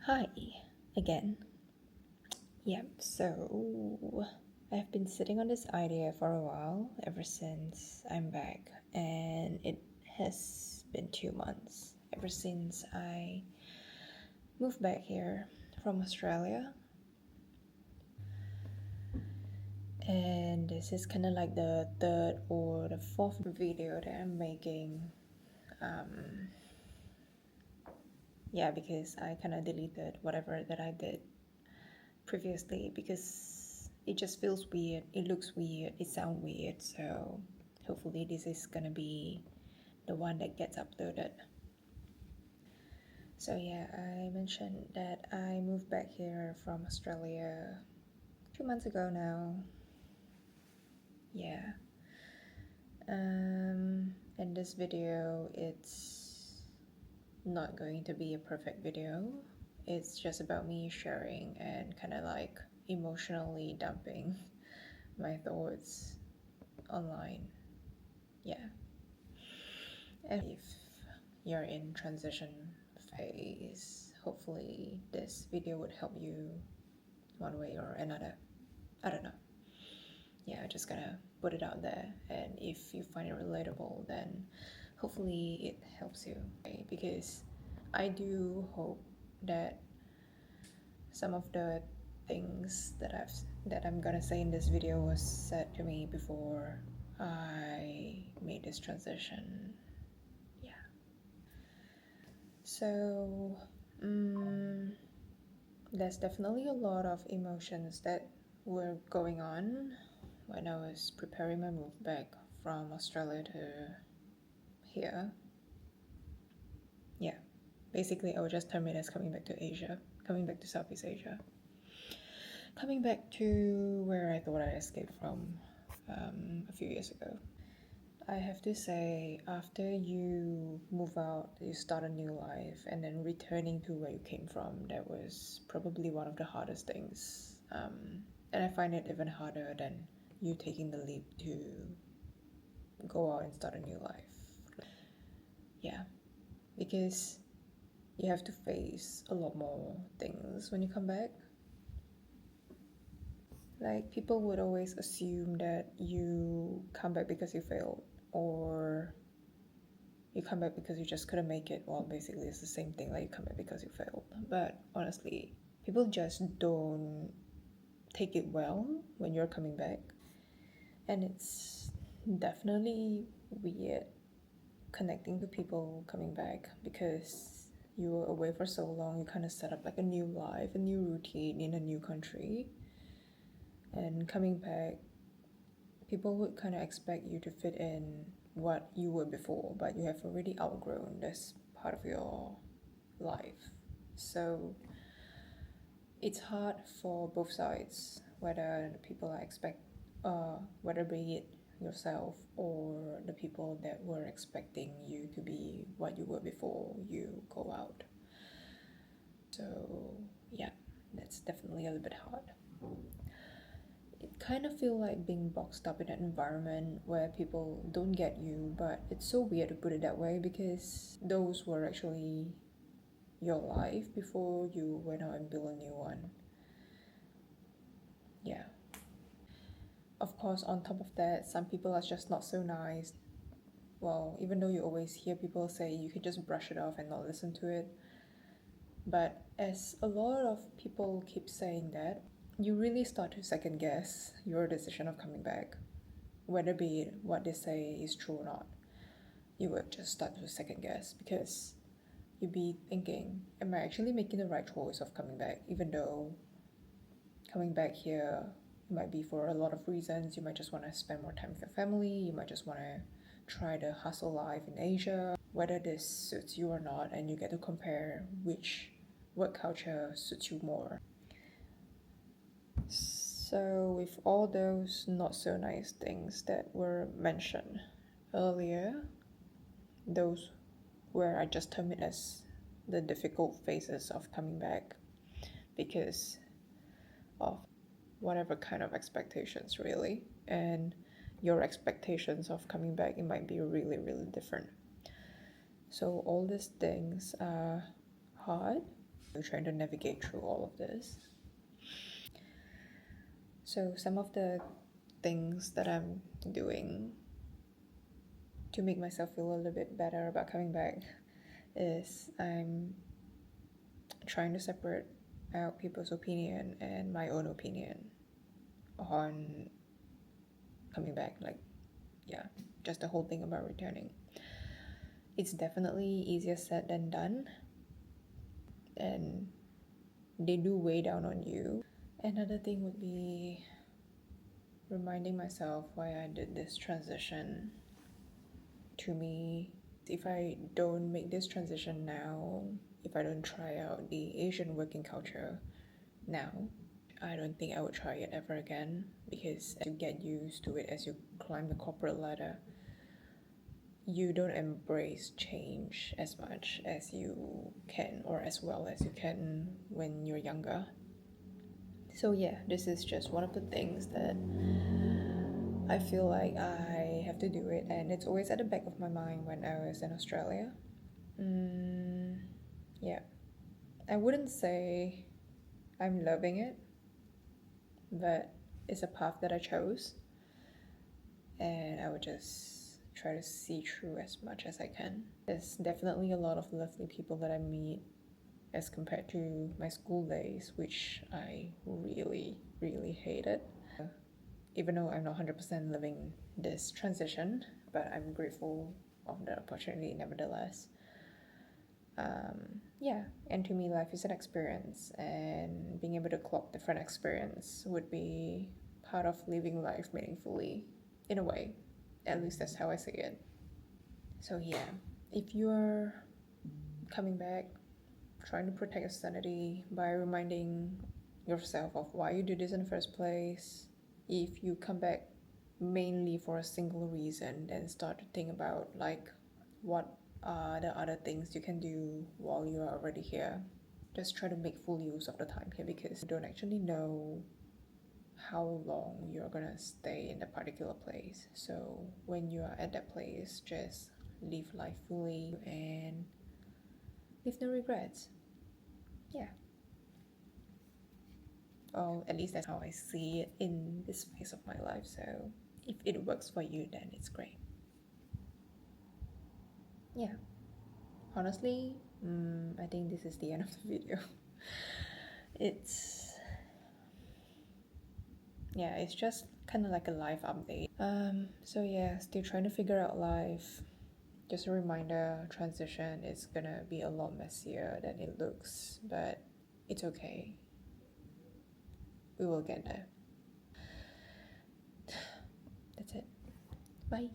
Hi again. Yeah, so I've been sitting on this idea for a while, ever since I'm back, and it has been 2 months ever since I moved back here from Australia. And this is kind of like the third or the fourth video that I'm making. Yeah, because I kind of deleted whatever that I did previously because it just feels weird, it looks weird, it sounds weird, so hopefully this is gonna be the one that gets uploaded. So yeah, I mentioned that I moved back here from Australia 2 months ago now. Yeah. And this video, it's not going to be a perfect video. It's just about me sharing and kind of like emotionally dumping my thoughts online. Yeah. And if you're in transition phase, hopefully this video would help you one way or another. I don't know. Yeah, just gonna put it out there, and if you find it relatable, then hopefully it helps you. Because I do hope that some of the things that I'm gonna say in this video was said to me before I made this transition. Yeah. So, there's definitely a lot of emotions that were going on when I was preparing my move back from Australia to here. Yeah, basically, I would just term it as coming back to Asia, coming back to Southeast Asia, coming back to where I thought I escaped from a few years ago. I have to say, after you move out, you start a new life, and then returning to where you came from, that was probably one of the hardest things. And I find it even harder than you taking the leap to go out and start a new life. Yeah, because you have to face a lot more things when you come back. Like, people would always assume that you come back because you failed, or you come back because you just couldn't make it. Well, basically it's the same thing, like you come back because you failed. But honestly, people just don't take it well when you're coming back, and it's definitely weird connecting to people coming back because you were away for so long. You kind of set up like a new life, a new routine in a new country, and coming back, people would kind of expect you to fit in what you were before, but you have already outgrown this part of your life. So it's hard for both sides, whether the people are whether be it yourself or the people that were expecting you to be what you were before you go out. So yeah, that's definitely a little bit hard. It kind of feel like being boxed up in an environment where people don't get you, but it's so weird to put it that way because those were actually your life before you went out and built a new one. Yeah. Of course, on top of that, some people are just not so nice. Well, even though you always hear people say you can just brush it off and not listen to it, but as a lot of people keep saying that, you really start to second guess your decision of coming back, whether be it what they say is true or not. You would just start to second guess because you'd be thinking, am I actually making the right choice of coming back? Even though coming back here might be for a lot of reasons. You might just want to spend more time with your family. You might just want to try the hustle life in Asia, whether this suits you or not, and you get to compare what culture suits you more. So with all those not so nice things that were mentioned earlier, those where I just term it as the difficult phases of coming back because of whatever kind of expectations, really, and your expectations of coming back, it might be really, really different. So all these things are hard, We're trying to navigate through all of this. So some of the things that I'm doing to make myself feel a little bit better about coming back is I'm trying to separate out people's opinion and my own opinion on coming back. Like, yeah, just the whole thing about returning. It's definitely easier said than done, and they do weigh down on you. Another thing would be reminding myself why I did this transition. To me, if I don't make this transition now, if I don't try out the Asian working culture now, I don't think I would try it ever again, because as you get used to it, as you climb the corporate ladder, you don't embrace change as much as you can, or as well as you can when you're younger. So yeah, this is just one of the things that I feel like I have to do it, and it's always at the back of my mind when I was in Australia. Yeah, I wouldn't say I'm loving it, but it's a path that I chose, and I would just try to see through as much as I can. There's definitely a lot of lovely people that I meet as compared to my school days, which I really, really hated. Even though I'm not 100% living this transition, but I'm grateful of the opportunity nevertheless. Yeah, and to me, life is an experience, and being able to clock different experience would be part of living life meaningfully, in a way. At least that's how I see it. So yeah, if you're coming back, trying to protect your sanity by reminding yourself of why you did this in the first place. If you come back mainly for a single reason, then start to think about like what are the other things you can do while you are already here. Just try to make full use of the time here, because you don't actually know how long you're gonna stay in that particular place. So when you are at that place, just live life fully and leave no regrets. Yeah. Or at least that's how I see it in this phase of my life. So if it works for you, then it's great. Yeah. Honestly, I think this is the end of the video. It's just kind of like a life update. So yeah, still trying to figure out life. Just a reminder, transition is gonna be a lot messier than it looks, but it's okay. We will get there. That's it. Bye.